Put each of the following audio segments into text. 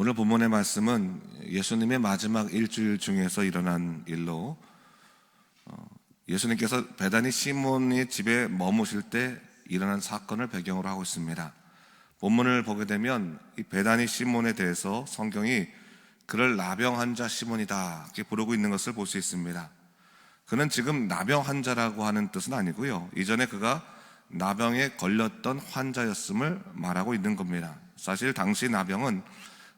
오늘 본문의 말씀은 예수님의 마지막 일주일 중에서 일어난 일로 예수님께서 베다니 시몬의 집에 머무실 때 일어난 사건을 배경으로 하고 있습니다. 본문을 보게 되면 이 베다니 시몬에 대해서 성경이 그를 나병 환자 시몬이다 이렇게 부르고 있는 것을 볼 수 있습니다. 그는 지금 나병 환자라고 하는 뜻은 아니고요, 이전에 그가 나병에 걸렸던 환자였음을 말하고 있는 겁니다. 사실 당시 나병은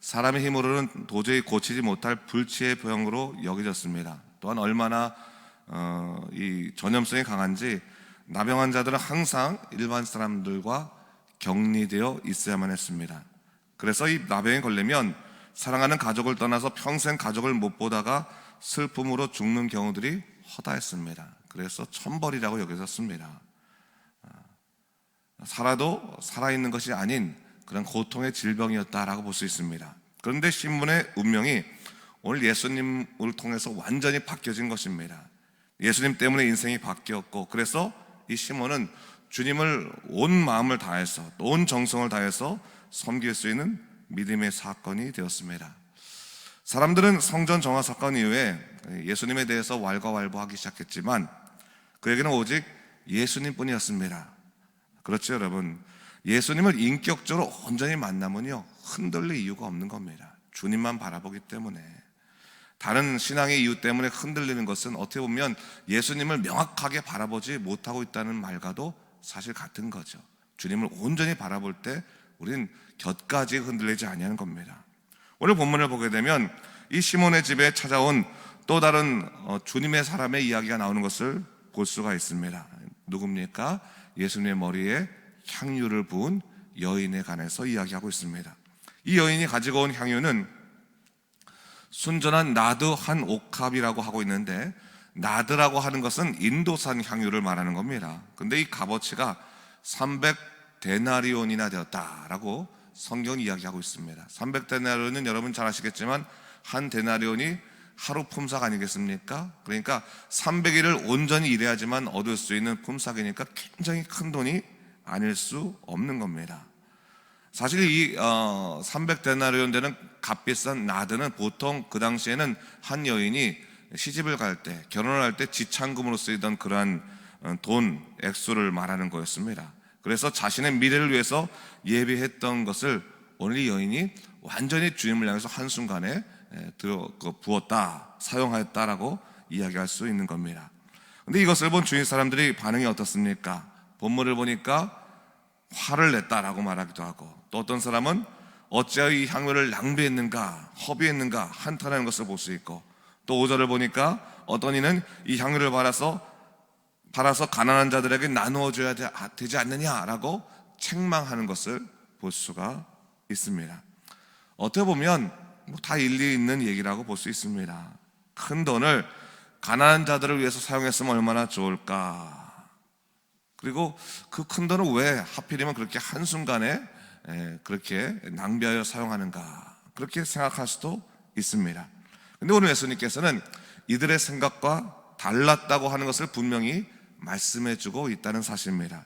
사람의 힘으로는 도저히 고치지 못할 불치의 병으로 여겨졌습니다. 또한 얼마나 이 전염성이 강한지 나병 환자들은 항상 일반 사람들과 격리되어 있어야만 했습니다. 그래서 이 나병에 걸리면 사랑하는 가족을 떠나서 평생 가족을 못 보다가 슬픔으로 죽는 경우들이 허다했습니다. 그래서 천벌이라고 여겨졌습니다. 살아도 살아있는 것이 아닌 그런 고통의 질병이었다라고 볼 수 있습니다. 그런데 신문의 운명이 오늘 예수님을 통해서 완전히 바뀌어진 것입니다. 예수님 때문에 인생이 바뀌었고, 그래서 이 시몬은 주님을 온 마음을 다해서, 온 정성을 다해서 섬길 수 있는 믿음의 사건이 되었습니다. 사람들은 성전 정화 사건 이후에 예수님에 대해서 왈가왈부하기 시작했지만 그에게는 오직 예수님뿐이었습니다. 그렇죠, 여러분? 예수님을 인격적으로 온전히 만나면요, 흔들릴 이유가 없는 겁니다. 주님만 바라보기 때문에. 다른 신앙의 이유 때문에 흔들리는 것은 어떻게 보면 예수님을 명확하게 바라보지 못하고 있다는 말과도 사실 같은 거죠. 주님을 온전히 바라볼 때 우리는 곁까지 흔들리지 아니하는 겁니다. 오늘 본문을 보게 되면 이 시몬의 집에 찾아온 또 다른 주님의 사람의 이야기가 나오는 것을 볼 수가 있습니다. 누굽니까? 예수님의 머리에 향유를 부은 여인에 관해서 이야기하고 있습니다. 이 여인이 가지고 온 향유는 순전한 나드 한 옥합이라고 하고 있는데, 나드라고 하는 것은 인도산 향유를 말하는 겁니다. 근데 이 값어치가 300데나리온이나 되었다라고 성경이 이야기하고 있습니다. 300데나리온은 여러분 잘 아시겠지만 한 데나리온이 하루 품삯 아니겠습니까? 그러니까 300일을 온전히 일해야지만 얻을 수 있는 품삯이니까 굉장히 큰 돈이 아닐 수 없는 겁니다. 사실 이 300데나리온 되는 값비싼 나드는 보통 그 당시에는 한 여인이 시집을 갈 때, 결혼을 할 때 지참금으로 쓰이던 그러한 돈 액수를 말하는 거였습니다. 그래서 자신의 미래를 위해서 예비했던 것을 오늘 이 여인이 완전히 주님을 향해서 한순간에 부었다, 사용하였다라고 이야기할 수 있는 겁니다. 근데 이것을 본 주위 사람들이 반응이 어떻습니까? 본문을 보니까 화를 냈다라고 말하기도 하고, 또 어떤 사람은 어찌하여 이 향유를 낭비했는가, 허비했는가 한탄하는 것을 볼 수 있고, 또 5절을 보니까 어떤 이는 이 향유를 팔아서 가난한 자들에게 나누어줘야 되지 않느냐라고 책망하는 것을 볼 수가 있습니다. 어떻게 보면 다 일리 있는 얘기라고 볼 수 있습니다. 큰 돈을 가난한 자들을 위해서 사용했으면 얼마나 좋을까. 그리고 그 큰 돈을 왜 하필이면 그렇게 한순간에 그렇게 낭비하여 사용하는가, 그렇게 생각할 수도 있습니다. 근데 오늘 예수님께서는 이들의 생각과 달랐다고 하는 것을 분명히 말씀해주고 있다는 사실입니다.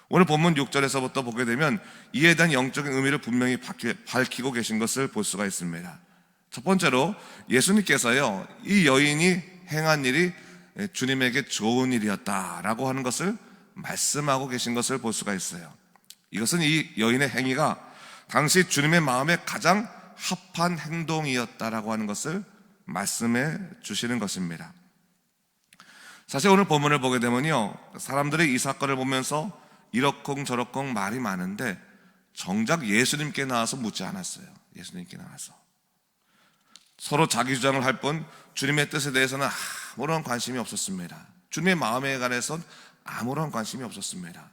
오늘 본문 6절에서부터 보게 되면 이에 대한 영적인 의미를 분명히 밝히고 계신 것을 볼 수가 있습니다. 첫 번째로 예수님께서요, 이 여인이 행한 일이 주님에게 좋은 일이었다라고 하는 것을 말씀하고 계신 것을 볼 수가 있어요. 이것은 이 여인의 행위가 당시 주님의 마음에 가장 합한 행동이었다라고 하는 것을 말씀해 주시는 것입니다. 사실 오늘 본문을 보게 되면요, 사람들이 이 사건을 보면서 이러쿵저러쿵 말이 많은데 정작 예수님께 나와서 묻지 않았어요. 예수님께 나와서 서로 자기 주장을 할 뿐 주님의 뜻에 대해서는 아무런 관심이 없었습니다. 주님의 마음에 관해서는 아무런 관심이 없었습니다.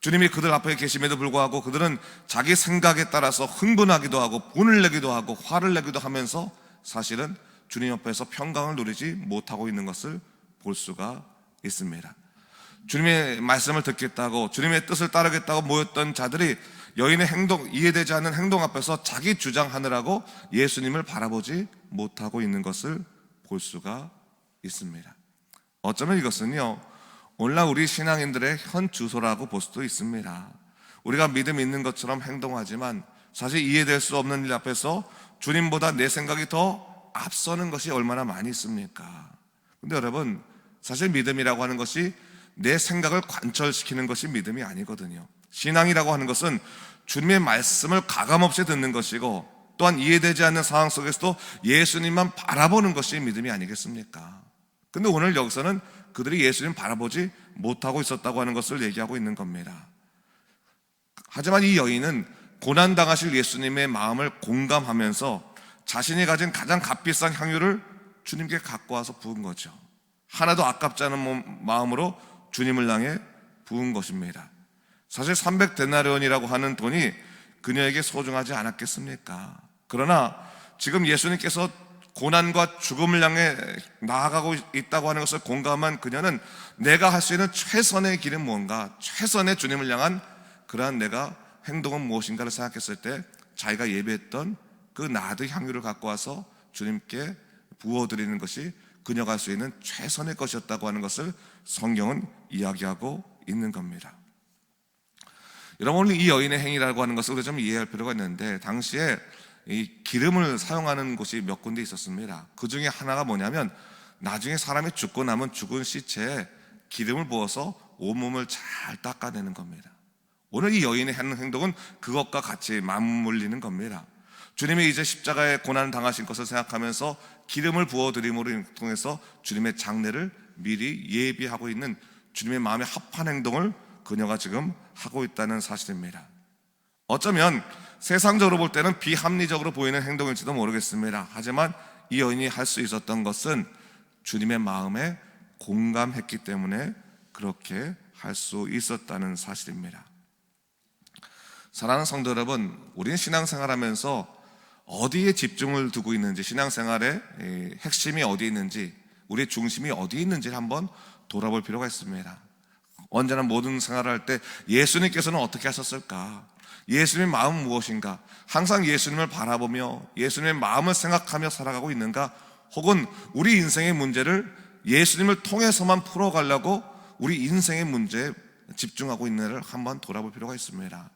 주님이 그들 앞에 계심에도 불구하고 그들은 자기 생각에 따라서 흥분하기도 하고 분을 내기도 하고 화를 내기도 하면서 사실은 주님 앞에서 평강을 누리지 못하고 있는 것을 볼 수가 있습니다. 주님의 말씀을 듣겠다고, 주님의 뜻을 따르겠다고 모였던 자들이 여인의 행동, 이해되지 않는 행동 앞에서 자기 주장하느라고 예수님을 바라보지 못하고 있는 것을 볼 수가 있습니다. 어쩌면 이것은요, 오늘날 우리 신앙인들의 현 주소라고 볼 수도 있습니다. 우리가 믿음 있는 것처럼 행동하지만 사실 이해될 수 없는 일 앞에서 주님보다 내 생각이 더 앞서는 것이 얼마나 많이 있습니까? 근데 여러분, 사실 믿음이라고 하는 것이 내 생각을 관철시키는 것이 믿음이 아니거든요. 신앙이라고 하는 것은 주님의 말씀을 가감없이 듣는 것이고, 또한 이해되지 않는 상황 속에서도 예수님만 바라보는 것이 믿음이 아니겠습니까? 근데 오늘 여기서는 그들이 예수님 바라보지 못하고 있었다고 하는 것을 얘기하고 있는 겁니다. 하지만 이 여인은 고난당하실 예수님의 마음을 공감하면서 자신이 가진 가장 값비싼 향유를 주님께 갖고 와서 부은 거죠. 하나도 아깝지 않은 마음으로 주님을 향해 부은 것입니다. 사실 300데나리온이라고 하는 돈이 그녀에게 소중하지 않았겠습니까? 그러나 지금 예수님께서 고난과 죽음을 향해 나아가고 있다고 하는 것을 공감한 그녀는 내가 할 수 있는 최선의 길은 뭔가, 최선의 주님을 향한 그러한 내가 행동은 무엇인가를 생각했을 때 자기가 예배했던 그 나드 향유를 갖고 와서 주님께 부어드리는 것이 그녀가 할 수 있는 최선의 것이었다고 하는 것을 성경은 이야기하고 있는 겁니다. 여러분, 오늘 이 여인의 행위라고 하는 것을 우리가 좀 이해할 필요가 있는데, 당시에 이 기름을 사용하는 곳이 몇 군데 있었습니다. 그 중에 하나가 뭐냐면, 나중에 사람이 죽고 남은 죽은 시체에 기름을 부어서 온몸을 잘 닦아내는 겁니다. 오늘 이 여인의 하는 행동은 그것과 같이 맞물리는 겁니다. 주님이 이제 십자가에 고난을 당하신 것을 생각하면서 기름을 부어드림으로 통해서 주님의 장례를 미리 예비하고 있는 주님의 마음에 합한 행동을 그녀가 지금 하고 있다는 사실입니다. 어쩌면 세상적으로 볼 때는 비합리적으로 보이는 행동일지도 모르겠습니다. 하지만 이 여인이 할 수 있었던 것은 주님의 마음에 공감했기 때문에 그렇게 할 수 있었다는 사실입니다. 사랑하는 성도 여러분, 우리는 신앙생활하면서 어디에 집중을 두고 있는지, 신앙생활의 핵심이 어디에 있는지, 우리의 중심이 어디에 있는지를 한번 돌아볼 필요가 있습니다. 언제나 모든 생활을 할 때 예수님께서는 어떻게 하셨을까? 예수님의 마음은 무엇인가? 항상 예수님을 바라보며 예수님의 마음을 생각하며 살아가고 있는가? 혹은 우리 인생의 문제를 예수님을 통해서만 풀어가려고 우리 인생의 문제에 집중하고 있는지를 한번 돌아볼 필요가 있습니다.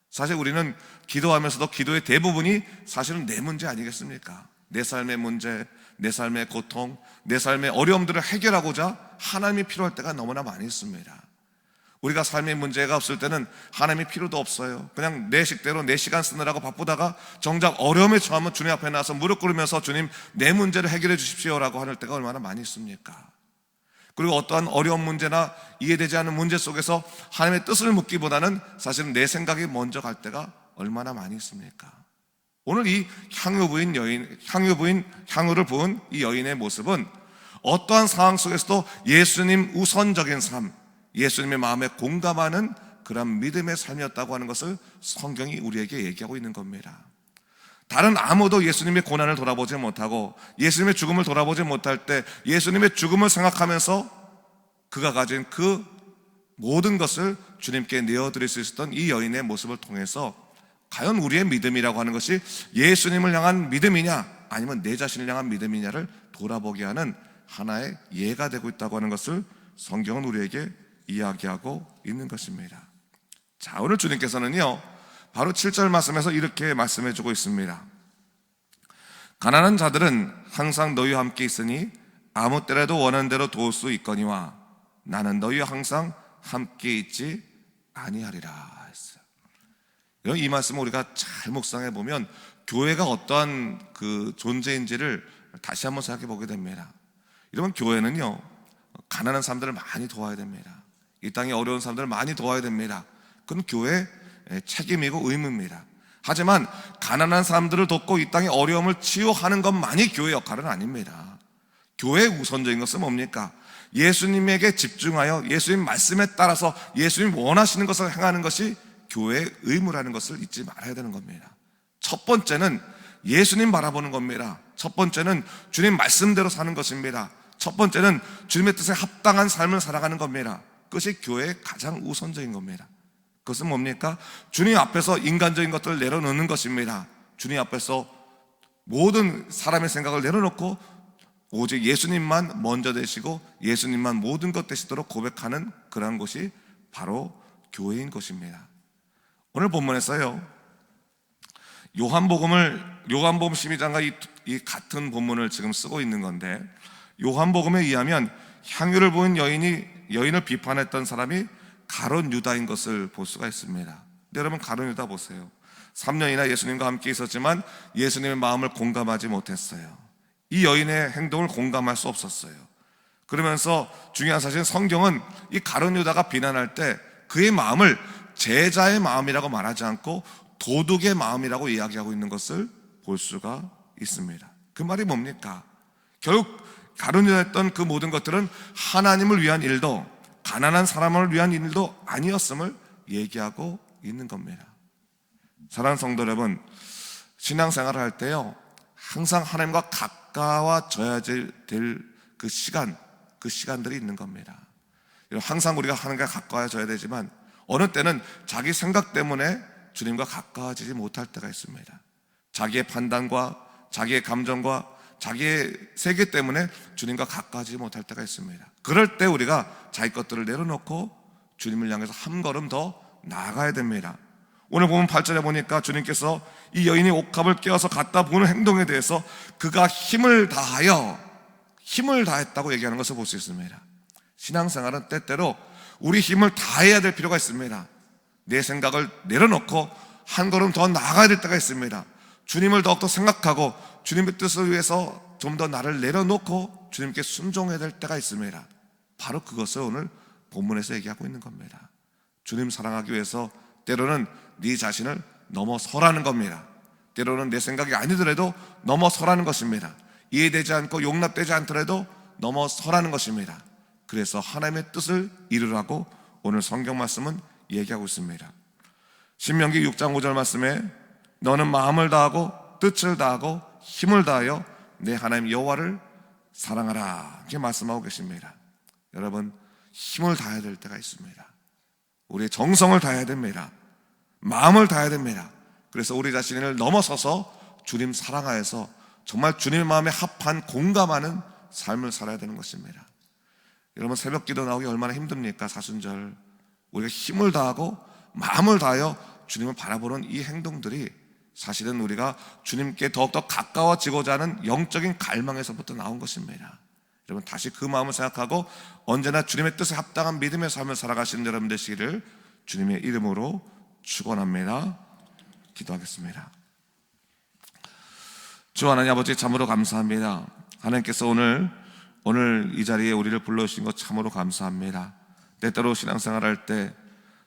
사실 우리는 기도하면서도 기도의 대부분이 사실은 내 문제 아니겠습니까? 내 삶의 문제, 내 삶의 고통, 내 삶의 어려움들을 해결하고자 하나님이 필요할 때가 너무나 많이 있습니다. 우리가 삶의 문제가 없을 때는 하나님이 필요도 없어요. 그냥 내 식대로 내 시간 쓰느라고 바쁘다가 정작 어려움에 처하면 주님 앞에 나와서 무릎 꿇으면서 주님 내 문제를 해결해 주십시오라고 할 때가 얼마나 많이 있습니까? 그리고 어떠한 어려운 문제나 이해되지 않는 문제 속에서 하나님의 뜻을 묻기보다는 사실은 내 생각이 먼저 갈 때가 얼마나 많이 있습니까? 오늘 이 향유를 부은 이 여인의 모습은 어떠한 상황 속에서도 예수님 우선적인 삶, 예수님의 마음에 공감하는 그런 믿음의 삶이었다고 하는 것을 성경이 우리에게 얘기하고 있는 겁니다. 다른 아무도 예수님의 고난을 돌아보지 못하고 예수님의 죽음을 돌아보지 못할 때 예수님의 죽음을 생각하면서 그가 가진 그 모든 것을 주님께 내어드릴 수 있었던 이 여인의 모습을 통해서 과연 우리의 믿음이라고 하는 것이 예수님을 향한 믿음이냐 아니면 내 자신을 향한 믿음이냐를 돌아보게 하는 하나의 예가 되고 있다고 하는 것을 성경은 우리에게 이야기하고 있는 것입니다. 자, 오늘 주님께서는요 바로 7절 말씀에서 이렇게 말씀해 주고 있습니다. 가난한 자들은 항상 너희와 함께 있으니 아무 때라도 원하는 대로 도울 수 있거니와 나는 너희와 항상 함께 있지 아니하리라 했어요. 이 말씀을 우리가 잘 묵상해 보면 교회가 어떠한 그 존재인지를 다시 한번 생각해 보게 됩니다. 여러분, 교회는요 가난한 사람들을 많이 도와야 됩니다. 이 땅에 어려운 사람들을 많이 도와야 됩니다. 그건 교회의 책임이고 의무입니다. 하지만 가난한 사람들을 돕고 이 땅의 어려움을 치유하는 것만이 교회의 역할은 아닙니다. 교회의 우선적인 것은 뭡니까? 예수님에게 집중하여 예수님 말씀에 따라서 예수님 원하시는 것을 행하는 것이 교회의 의무라는 것을 잊지 말아야 되는 겁니다. 첫 번째는 예수님 바라보는 겁니다. 첫 번째는 주님 말씀대로 사는 것입니다. 첫 번째는 주님의 뜻에 합당한 삶을 살아가는 겁니다. 그것이 교회의 가장 우선적인 겁니다. 그것은 뭡니까? 주님 앞에서 인간적인 것들을 내려놓는 것입니다. 주님 앞에서 모든 사람의 생각을 내려놓고 오직 예수님만 먼저 되시고 예수님만 모든 것 되시도록 고백하는 그러한 것이 바로 교회인 것입니다. 오늘 본문에서요 요한복음 12장과 이 같은 본문을 지금 쓰고 있는 건데, 요한복음에 의하면 향유를 부은 여인을 비판했던 사람이 가룟 유다인 것을 볼 수가 있습니다. 근데 여러분, 가룟 유다 보세요. 3년이나 예수님과 함께 있었지만 예수님의 마음을 공감하지 못했어요. 이 여인의 행동을 공감할 수 없었어요. 그러면서 중요한 사실은 성경은 이 가룟 유다가 비난할 때 그의 마음을 제자의 마음이라고 말하지 않고 도둑의 마음이라고 이야기하고 있는 것을 볼 수가 있습니다. 그 말이 뭡니까? 결국 가룟 유다가 했던 그 모든 것들은 하나님을 위한 일도 가난한 사람을 위한 일도 아니었음을 얘기하고 있는 겁니다. 사랑하는 성도 여러분, 신앙생활을 할 때요, 항상 하나님과 가까워져야 될 그 시간들이 있는 겁니다. 항상 우리가 하나님과 가까워져야 되지만 어느 때는 자기 생각 때문에 주님과 가까워지지 못할 때가 있습니다. 자기의 판단과 자기의 감정과 자기의 세계 때문에 주님과 가까워지지 못할 때가 있습니다. 그럴 때 우리가 자기 것들을 내려놓고 주님을 향해서 한 걸음 더 나아가야 됩니다. 오늘 보면 8절에 보니까 주님께서 이 여인이 옥합을 깨어서 갖다 부는 행동에 대해서 그가 힘을 다했다고 얘기하는 것을 볼 수 있습니다. 신앙생활은 때때로 우리 힘을 다해야 될 필요가 있습니다. 내 생각을 내려놓고 한 걸음 더 나아가야 될 때가 있습니다. 주님을 더욱더 생각하고 주님의 뜻을 위해서 좀 더 나를 내려놓고 주님께 순종해야 될 때가 있습니다. 바로 그것을 오늘 본문에서 얘기하고 있는 겁니다. 주님 사랑하기 위해서 때로는 네 자신을 넘어서라는 겁니다. 때로는 내 생각이 아니더라도 넘어서라는 것입니다. 이해되지 않고 용납되지 않더라도 넘어서라는 것입니다. 그래서 하나님의 뜻을 이루라고 오늘 성경 말씀은 얘기하고 있습니다. 신명기 6장 5절 말씀에 너는 마음을 다하고 뜻을 다하고 힘을 다하여 내 하나님 여호와를 사랑하라, 이렇게 말씀하고 계십니다. 여러분, 힘을 다해야 될 때가 있습니다. 우리의 정성을 다해야 됩니다. 마음을 다해야 됩니다. 그래서 우리 자신을 넘어서서 주님 사랑하여서 정말 주님의 마음에 합한 공감하는 삶을 살아야 되는 것입니다. 여러분, 새벽 기도 나오기 얼마나 힘듭니까? 사순절 우리가 힘을 다하고 마음을 다하여 주님을 바라보는 이 행동들이 사실은 우리가 주님께 더욱더 가까워지고자 하는 영적인 갈망에서부터 나온 것입니다. 여러분, 다시 그 마음을 생각하고 언제나 주님의 뜻에 합당한 믿음의 삶을 살아가시는 여러분 되시기를 주님의 이름으로 축원합니다. 기도하겠습니다. 주 하나님 아버지, 참으로 감사합니다. 하나님께서 오늘 이 자리에 우리를 불러주신 것 참으로 감사합니다. 때때로 신앙생활할 때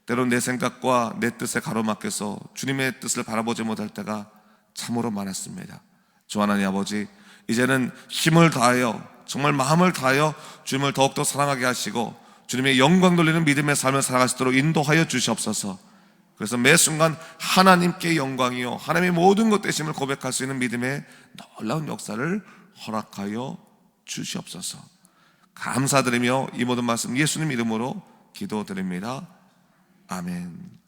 때로 내 생각과 내 뜻에 가로막혀서 주님의 뜻을 바라보지 못할 때가 참으로 많았습니다. 주 하나님 아버지, 이제는 힘을 다하여 정말 마음을 다하여 주님을 더욱더 사랑하게 하시고 주님의 영광 돌리는 믿음의 삶을 살아갈 수 있도록 인도하여 주시옵소서. 그래서 매 순간 하나님께 영광이요 하나님의 모든 것 되심을 고백할 수 있는 믿음의 놀라운 역사를 허락하여 주시옵소서. 감사드리며 이 모든 말씀 예수님 이름으로 기도드립니다. 아멘.